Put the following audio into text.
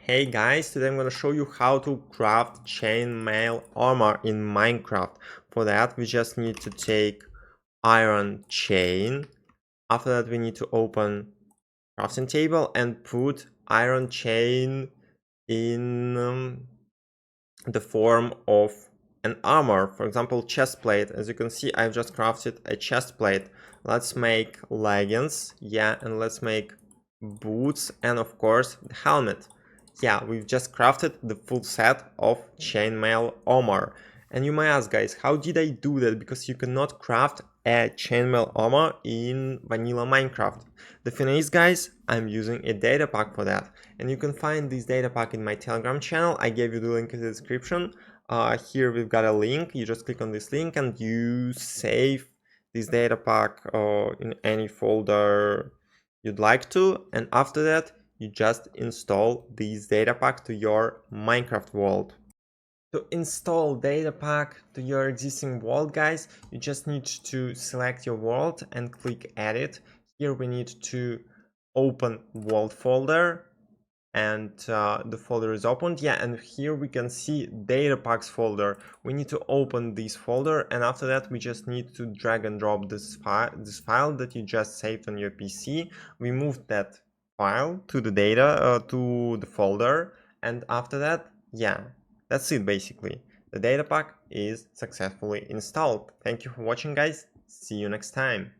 Hey guys, today I'm going to show you how to craft Chainmail Armour in Minecraft. For that we just need to take iron chain. After that we need to open crafting table and put iron chain in the form of an armor. For example, chest plate. As you can see, I've just crafted a chest plate. Let's make leggings, and let's make boots and of course the helmet. We've just crafted the full set of chainmail armor. And you may ask, guys, how did I do that? Because you cannot craft a chainmail armor in vanilla Minecraft. The thing is, guys, I'm using a data pack for that. And you can find this data pack in my Telegram channel. I gave you the link in the description. Here we've got a link. You just click on this link and you save this data pack in any folder you'd like to. And after that, you just install this data pack to your Minecraft world. To install data pack to your existing world, guys, you just need to select your world and click edit. Here we need to open world folder, and the folder is opened. And here we can see data packs folder. We need to open this folder, and after that we just need to drag and drop this file that you just saved on your PC. We moved that file to the to the folder, and after that, that's it. Basically, the data pack is successfully installed. Thank you for watching, guys. See you next time.